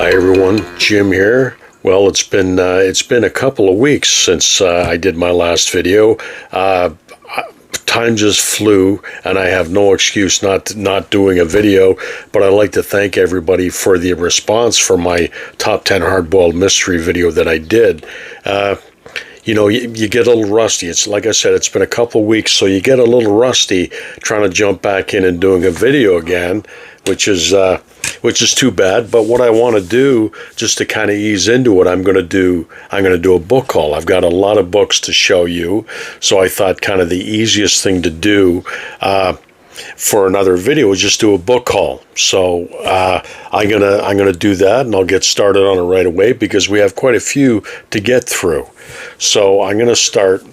Hi everyone, Jim here. Well, it's been a couple of weeks since I did my last video. Time just flew, and I have no excuse not doing a video. But I'd like to thank everybody for the response for my top 10 hard-boiled mystery video that I did. You know, you get a little rusty. It's like I said, it's been a couple of weeks, so you get a little rusty trying to jump back in and doing a video again, which is too bad. But what I want to do, just to kind of ease into it, I'm going to do a book haul. I've got a lot of books to show you, so I thought kind of the easiest thing to do for another video is just do a book haul. So I'm gonna do that, and I'll get started on it right away because we have quite a few to get through. So I'm gonna start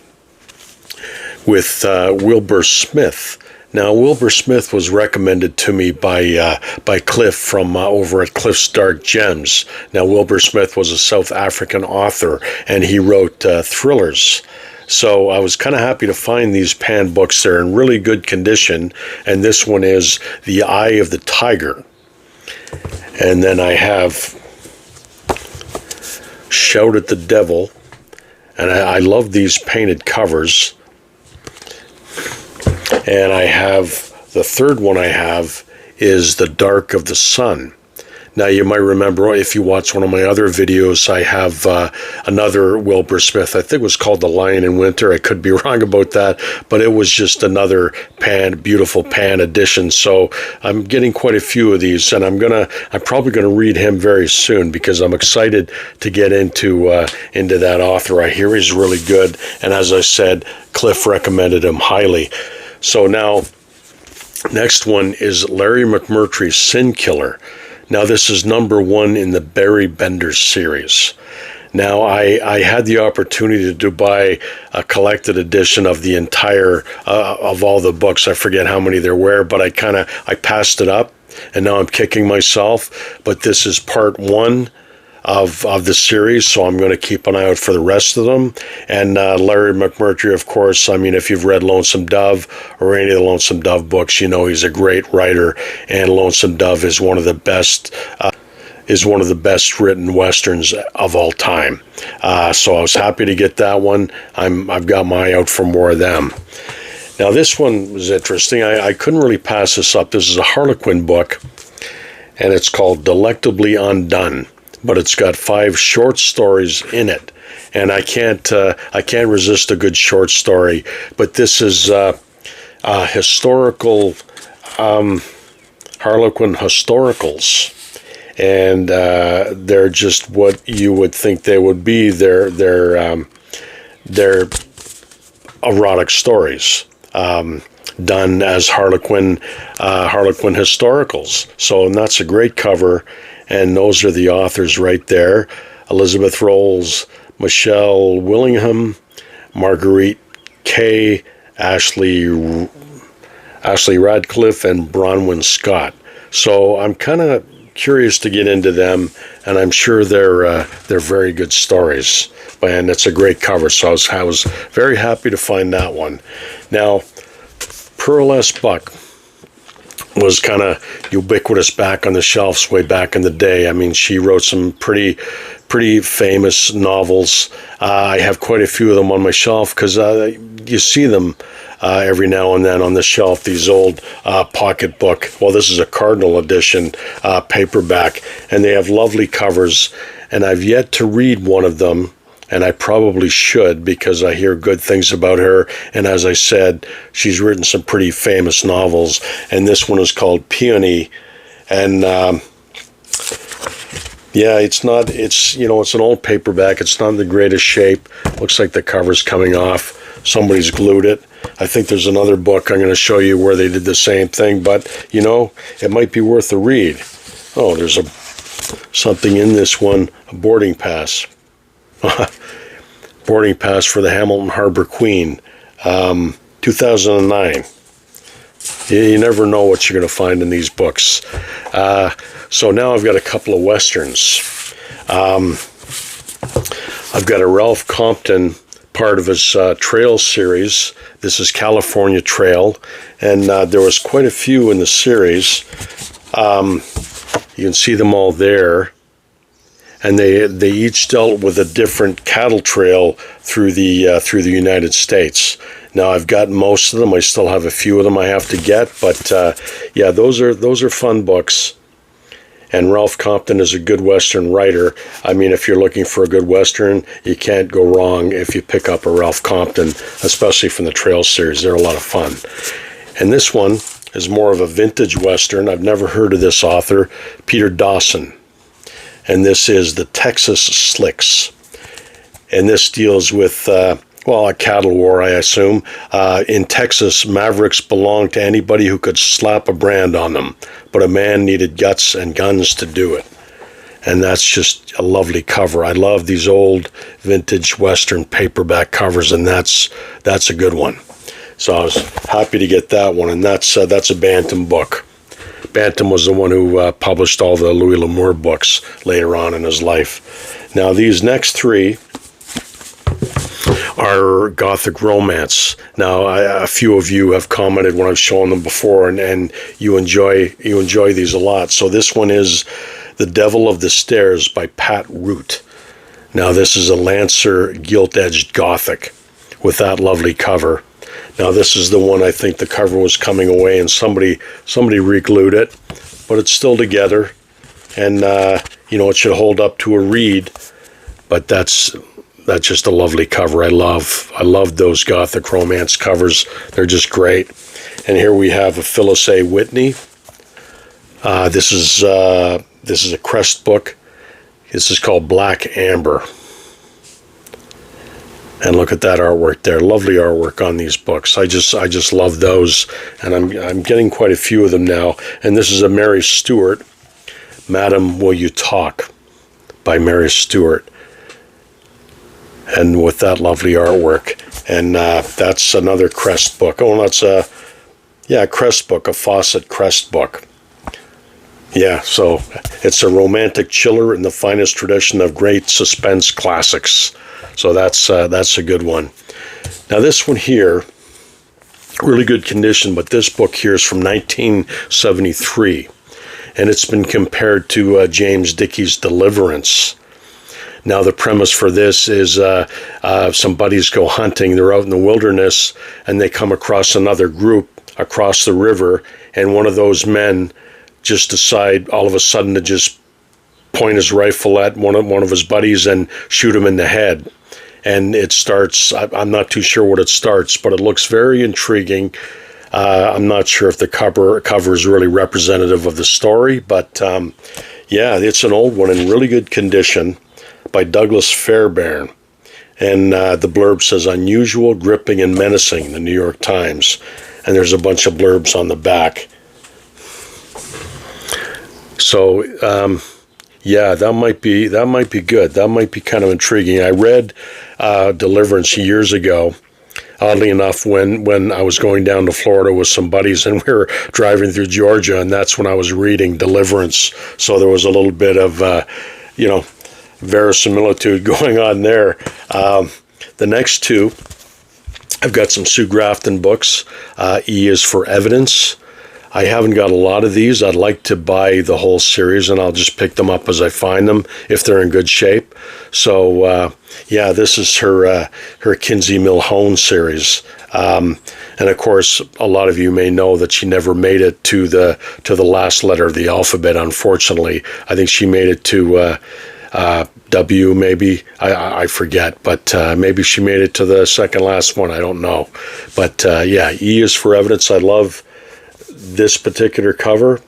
with Wilbur Smith. Now, Wilbur Smith was recommended to me by Cliff from over at Cliff's Dark Gems. Now, Wilbur Smith was a South African author, and he wrote thrillers. So I was kind of happy to find these pan books. They're in really good condition, and this one is The Eye of the Tiger. And then I have Shout at the Devil, and I love these painted covers. And I have, the third one I have is The Dark of the Sun. Now, you might remember, if you watch one of my other videos, I have another Wilbur Smith. I think it was called The Lion in Winter. I could be wrong about that, but it was just another beautiful pan edition. So I'm getting quite a few of these, and I'm probably gonna read him very soon because I'm excited to get into that author. I hear he's really good, and as I said, Cliff recommended him highly. So now, next one is Larry McMurtry's Sin Killer. Now, this is #1 in the Barry Bender series. Now, I had the opportunity to buy a collected edition of the entire, of all the books. I forget how many there were, but I passed it up, and now I'm kicking myself. But this is part 1 of the series, so I'm going to keep an eye out for the rest of them. And Larry McMurtry, of course, I mean, if you've read Lonesome Dove or any of the Lonesome Dove books, you know he's a great writer, and Lonesome Dove is one of the best written westerns of all time. So I was happy to get that one. I've got my eye out for more of them. Now, this one was interesting. I couldn't really pass this up. This is a Harlequin book, and it's called Delectably Undone. But it's got 5 short stories in it, and I can't resist a good short story. But this is historical Harlequin historicals, and they're just what you would think they would be. They're erotic stories done as Harlequin historicals. So, and that's a great cover. And those are the authors right there: Elizabeth Rolls, Michelle Willingham, Marguerite Kay, Ashley Radcliffe, and Bronwyn Scott. So I'm kind of curious to get into them, and I'm sure they're very good stories. And it's a great cover, so I was very happy to find that one. Now, Pearl S. Buck was kind of ubiquitous back on the shelves way back in the day. I mean, she wrote some pretty famous novels. I have quite a few of them on my shelf because you see them every now and then on the shelf, these old pocketbook. Well, this is a Cardinal edition paperback, and they have lovely covers, and I've yet to read one of them. And I probably should, because I hear good things about her. And as I said, she's written some pretty famous novels. And this one is called Peony. And yeah, it's an old paperback. It's not in the greatest shape. Looks like the cover's coming off. Somebody's glued it. I think there's another book I'm going to show you where they did the same thing. But, you know, it might be worth a read. Oh, there's something in this one, a boarding pass. Boarding pass for the Hamilton Harbor Queen, 2009. You never know what you're going to find in these books. So now I've got a couple of westerns. I've got a Ralph Compton, part of his Trail series. This is California Trail, and there was quite a few in the series. You can see them all there. and they each dealt with a different cattle trail through the United States. Now I've got most of them. I still have a few of them I have to get, but yeah, those are fun books. And Ralph Compton is a good Western writer. I mean, if you're looking for a good Western, you can't go wrong if you pick up a Ralph Compton, especially from the Trail series. They're a lot of fun. And this one is more of a vintage Western. I've never heard of this author, Peter Dawson. And this is The Texas Slicks. And this deals with, well, a cattle war, I assume. In Texas, mavericks belonged to anybody who could slap a brand on them. But a man needed guts and guns to do it. And that's just a lovely cover. I love these old vintage Western paperback covers, and that's a good one. So I was happy to get that one, and that's a Bantam book. Bantam was the one who published all the Louis L'Amour books later on in his life. Now these next three are Gothic romance. Now a few of you have commented when I've shown them before, and you enjoy these a lot. So this one is The Devil of the Stairs by Pat Root. Now this is a Lancer gilt-edged Gothic with that lovely cover. Now this is the one I think the cover was coming away and somebody re-glued it, but it's still together, and you know, it should hold up to a read. But that's just a lovely cover. I love those Gothic romance covers. They're just great. And here we have a Phyllis A. Whitney. This is a Crest book. This is called Black Amber. And look at that artwork there. Lovely artwork on these books. I just love those, and I'm getting quite a few of them now. And this is a Mary Stewart, Madam, Will You Talk, by Mary Stewart. And with that lovely artwork. And that's another Crest book. Oh, that's a Crest book, a Fawcett Crest book. Yeah, so it's a romantic chiller in the finest tradition of great suspense classics. So that's a good one. Now this one here, really good condition, but this book here is from 1973, and it's been compared to James Dickey's Deliverance. Now the premise for this is some buddies go hunting. They're out in the wilderness, and they come across another group across the river, and one of those men just decide all of a sudden to just point his rifle at one of his buddies and shoot him in the head. And it starts, I'm not too sure what it starts, but it looks very intriguing. I'm not sure if the cover is really representative of the story, but yeah, it's an old one in really good condition by Douglas Fairbairn. And the blurb says, unusual, gripping, and menacing, the New York Times. And there's a bunch of blurbs on the back. So, yeah, that might be good. That might be kind of intriguing. I read Deliverance years ago, oddly enough, when I was going down to Florida with some buddies, and we were driving through Georgia, and that's when I was reading Deliverance. So there was a little bit of, verisimilitude going on there. The next two, I've got some Sue Grafton books. E is for Evidence. I haven't got a lot of these. I'd like to buy the whole series, and I'll just pick them up as I find them if they're in good shape. So, yeah, this is her Kinsey Milhone series. And of course, a lot of you may know that she never made it to the last letter of the alphabet, unfortunately. I think she made it to W, maybe. I forget, but maybe she made it to the second last one. I don't know. But yeah, E is for Evidence. I love this particular cover.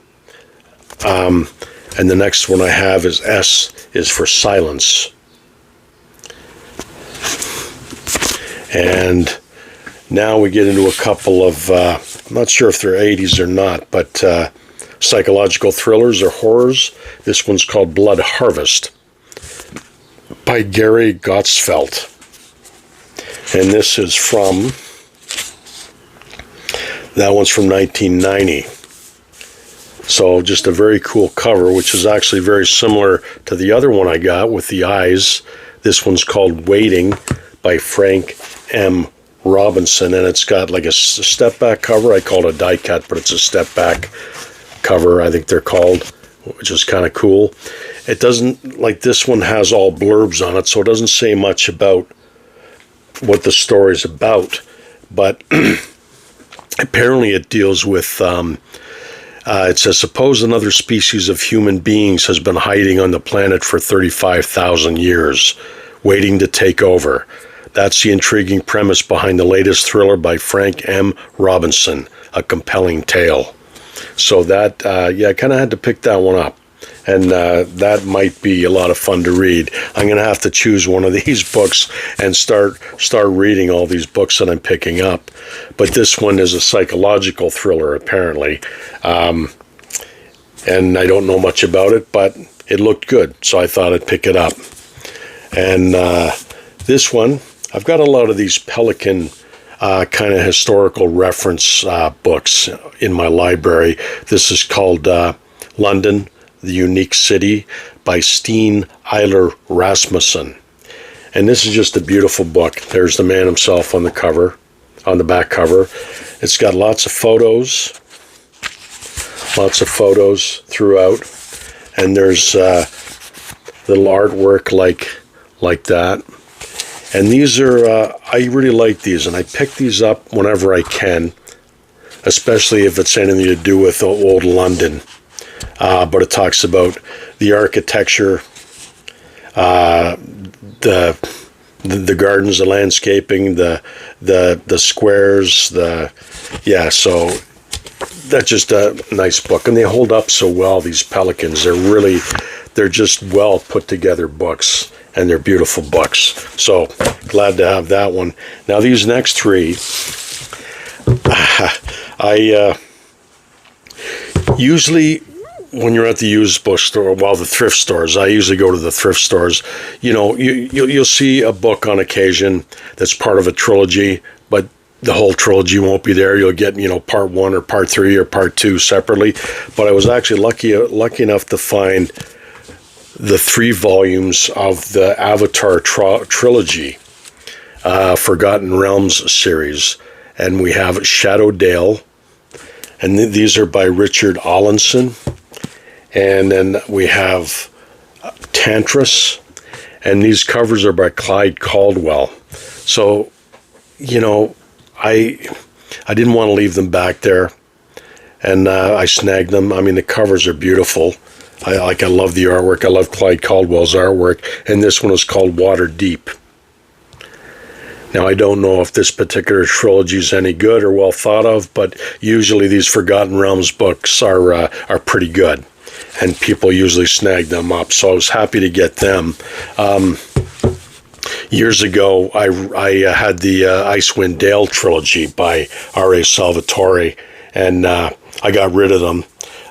And the next one I have is S is for Silence. And now we get into a couple of, I'm not sure if they're 80s or not, but psychological thrillers or horrors. This one's called Blood Harvest by Gary Gottsfeld. And this is from, that one's from 1990. So just a very cool cover, which is actually very similar to the other one I got with the eyes. This one's called Waiting by Frank M. Robinson, and it's got like a step back cover. I call it a die cut, but it's a step back cover, I think they're called, which is kind of cool. it doesn't, like this one has all blurbs on it, so it doesn't say much about what the story is about, but apparently it deals with, it says, suppose another species of human beings has been hiding on the planet for 35,000 years, waiting to take over. That's the intriguing premise behind the latest thriller by Frank M. Robinson, A Compelling Tale. So that, yeah, I kind of had to pick that one up. And that might be a lot of fun to read. I'm going to have to choose one of these books and start reading all these books that I'm picking up. But this one is a psychological thriller, apparently. And I don't know much about it, but it looked good, so I thought I'd pick it up. And this one, I've got a lot of these Pelican kind of historical reference books in my library. This is called London, the Unique City by Steen Eiler Rasmussen. And this is just a beautiful book. There's the man himself on the cover, on the back cover. It's got lots of photos throughout. And there's little artwork like that. And these are, I really like these, and I pick these up whenever I can, especially if it's anything to do with old London. But it talks about the architecture, the gardens, the landscaping, the squares, so that's just a nice book. And they hold up so well, these Pelicans. They're just well put together books, and they're beautiful books. So glad to have that one. Now these next three, I usually, when you're at the used bookstore, the thrift stores, I usually go to the thrift stores. You know, you'll see a book on occasion that's part of a trilogy, but the whole trilogy won't be there. You'll get, part 1 or part 3 or part 2 separately. But I was actually lucky enough to find the 3 volumes of the Avatar trilogy, Forgotten Realms series. And we have Shadow Dale, and these are by Richard Allinson. And then we have Tantris, and these covers are by Clyde Caldwell. So, I didn't want to leave them back there, and I snagged them. I mean, the covers are beautiful. I love the artwork. I love Clyde Caldwell's artwork, and this one is called Water Deep. Now, I don't know if this particular trilogy is any good or well thought of, but usually these Forgotten Realms books are pretty good, and people usually snag them up. So I was happy to get them. Years ago, I had the Icewind Dale trilogy by R.A. Salvatore, and I got rid of them.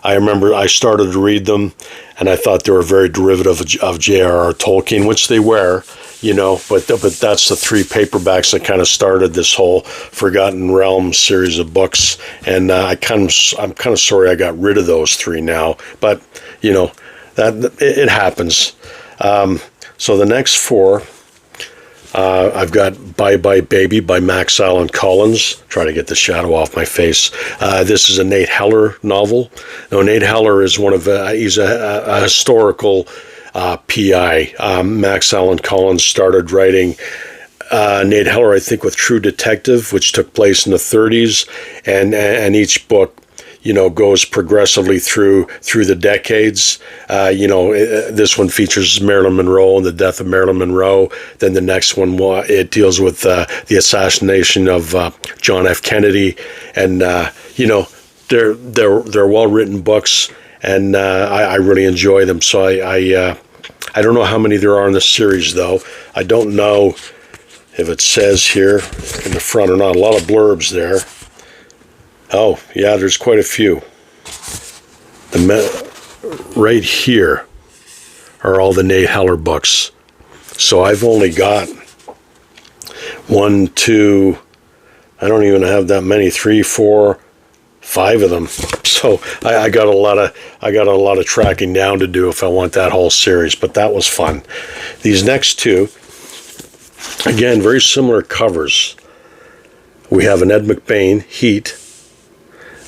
I remember I started to read them, and I thought they were very derivative of J.R.R. Tolkien, which they were, but that's the 3 paperbacks that kind of started this whole Forgotten Realms series of books, and I'm kind of sorry I got rid of those 3 now, but that it happens. So the next 4. I've got Bye Bye Baby by Max Allan Collins. Try to get the shadow off my face. This is a Nate Heller novel. Now, Nate Heller is he's a historical PI. Max Allan Collins started writing Nate Heller, I think, with True Detective, which took place in the 30s, and each book goes progressively through the decades. This one features Marilyn Monroe and the death of Marilyn Monroe. Then the next one, it deals with the assassination of John F. Kennedy. And, they're well-written books, and I really enjoy them. So I don't know how many there are in the series, though. I don't know if it says here in the front or not. A lot of blurbs there. Oh, yeah, there's quite a few. Right here are all the Nate Heller books. So I've only got 1, 2, I don't even have that many, 3, 4, 5 of them. So I got a lot of tracking down to do if I want that whole series, but that was fun. These next 2, again, very similar covers. We have an Ed McBain, Heat.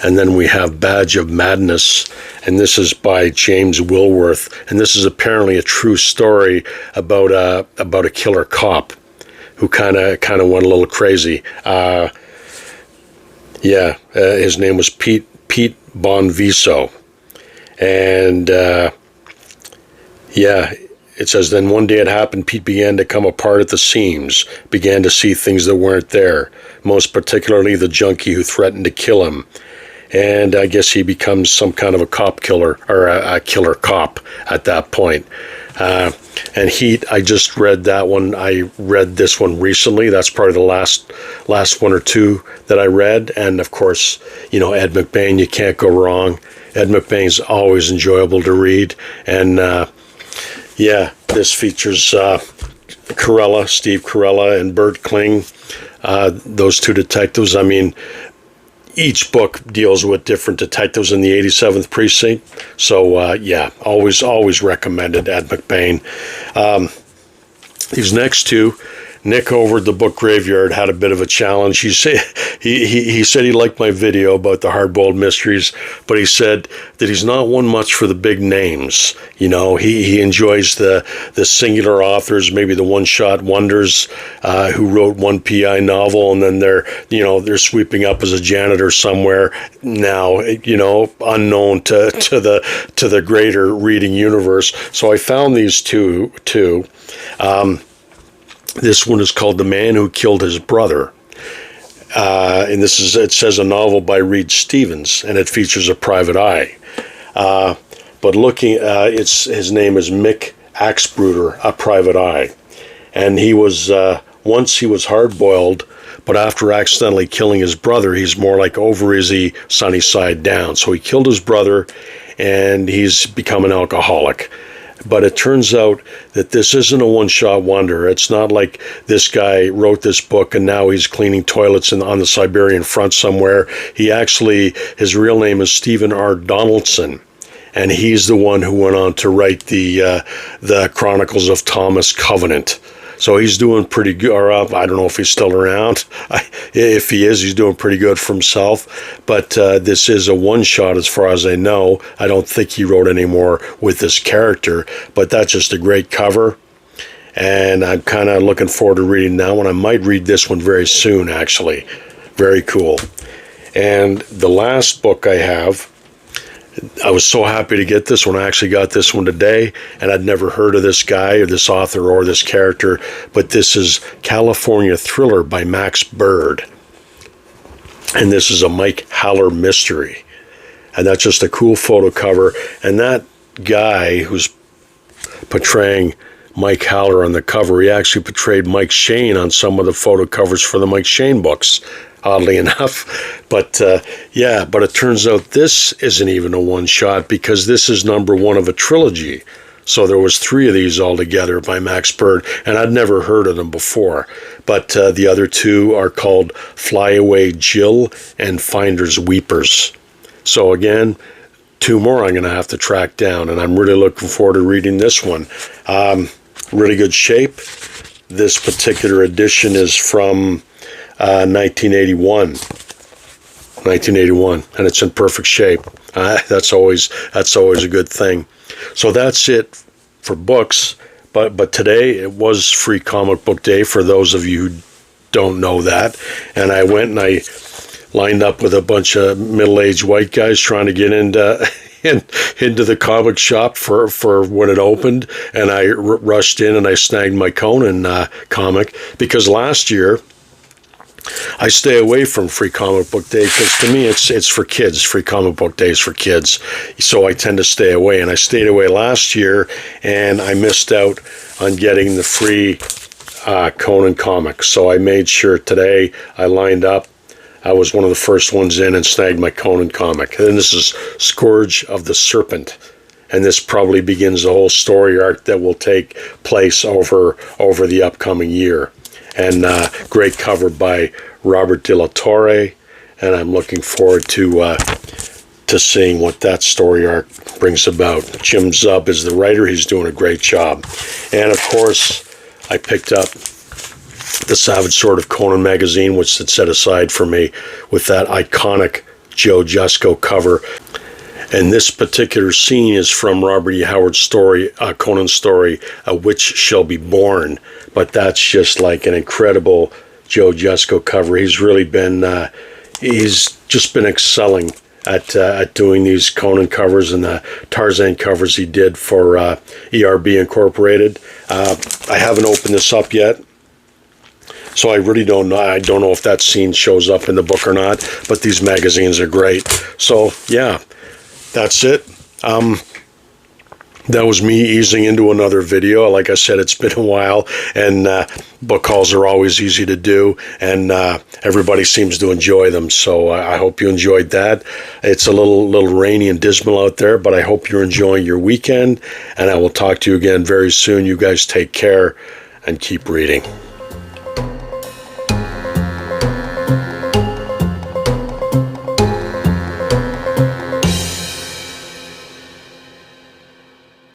And then we have Badge of Madness, and this is by James Wilworth, and this is apparently a true story about a killer cop who kind of went a little crazy. His name was Pete Bonviso, and it says, then one day it happened, Pete began to come apart at the seams, began to see things that weren't there, most particularly the junkie who threatened to kill him. And I guess he becomes some kind of a cop killer, or a killer cop at that point. And Heat, I just read that one. I read this one recently. That's probably the last one or two that I read. And of course, Ed McBain, you can't go wrong. Ed McBain's always enjoyable to read. And this features Steve Carella, and Bert Kling, those two detectives. I mean, each book deals with different detectives in the 87th Precinct. So, always recommended, Ed McBain. These next two, Nick over at the Book Graveyard had a bit of a challenge. He said he liked my video about the Hardboiled mysteries, but he said that he's not one much for the big names. He enjoys the singular authors, maybe the one-shot wonders who wrote one PI novel, and then they're sweeping up as a janitor somewhere now, unknown to the greater reading universe. So I found these two. This one is called The Man Who Killed His Brother. And it says a novel by Reed Stevens, and it features a private eye. But his name is Mick Axbruder, a private eye. And he was, once he was hard-boiled, but after accidentally killing his brother, he's more like over-easy, sunny side down. So he killed his brother, and he's become an alcoholic. But it turns out that this isn't a one-shot wonder. It's not like this guy wrote this book and now he's cleaning toilets on the Siberian front somewhere. His real name is Stephen R. Donaldson, and he's the one who went on to write the Chronicles of Thomas Covenant. So he's doing pretty good. Or I don't know if he's still around. If he is, he's doing pretty good for himself. But this is a one-shot as far as I know. I don't think he wrote any more with this character. But that's just a great cover. And I'm kind of looking forward to reading that one. I might read this one very soon, actually. Very cool. And the last book I have, I was so happy to get this one. I actually got this one today, and I'd never heard of this guy or this author or this character, but this is California Thriller by Max Bird. And this is a Mike Haller mystery. And that's just a cool photo cover. And that guy who's portraying Mike Haller on the cover, he actually portrayed Mike Shane on some of the photo covers for the Mike Shane books, oddly enough. But but it turns out this isn't even a one-shot, because this is number one of a trilogy. So there was 3 of these altogether by Max Bird, and I'd never heard of them before. But the other 2 are called Flyaway Jill and Finder's Weepers. So again, 2 more I'm going to have to track down, and I'm really looking forward to reading this one. Really good shape. This particular edition is from 1981, and it's in perfect shape. That's always a good thing. So that's it for books. But today it was Free Comic Book Day, for those of you who don't know that. And I went and I lined up with a bunch of middle-aged white guys trying to get into the comic shop for when it opened, and I rushed in and I snagged my Conan comic, because last year I stay away from Free Comic Book Day because to me it's for kids. Free Comic Book Day is for kids, so I tend to stay away. And I stayed away last year, and I missed out on getting the free Conan comic. So I made sure today I lined up. I was one of the first ones in and snagged my Conan comic. And this is Scourge of the Serpent. And this probably begins the whole story arc that will take place over the upcoming year. And great cover by Robert De La Torre. And I'm looking forward to seeing what that story arc brings about. Jim Zub is the writer. He's doing a great job. And of course, I picked up the Savage Sword of Conan magazine, which is set aside for me with that iconic Joe Jusko cover. And this particular scene is from Robert E. Howard's story, Conan's story, A Witch Shall Be Born. But that's just like an incredible Joe Jusko cover. He's really been, he's just been excelling at doing these Conan covers and the Tarzan covers he did for ERB Incorporated. I haven't opened this up yet, so I really don't know. I don't know if that scene shows up in the book or not, but these magazines are great. So yeah, that's it. That was me easing into another video. Like I said, it's been a while, and book hauls are always easy to do, and everybody seems to enjoy them. So I hope you enjoyed that. It's a little rainy and dismal out there, but I hope you're enjoying your weekend, and I will talk to you again very soon. You guys take care and keep reading.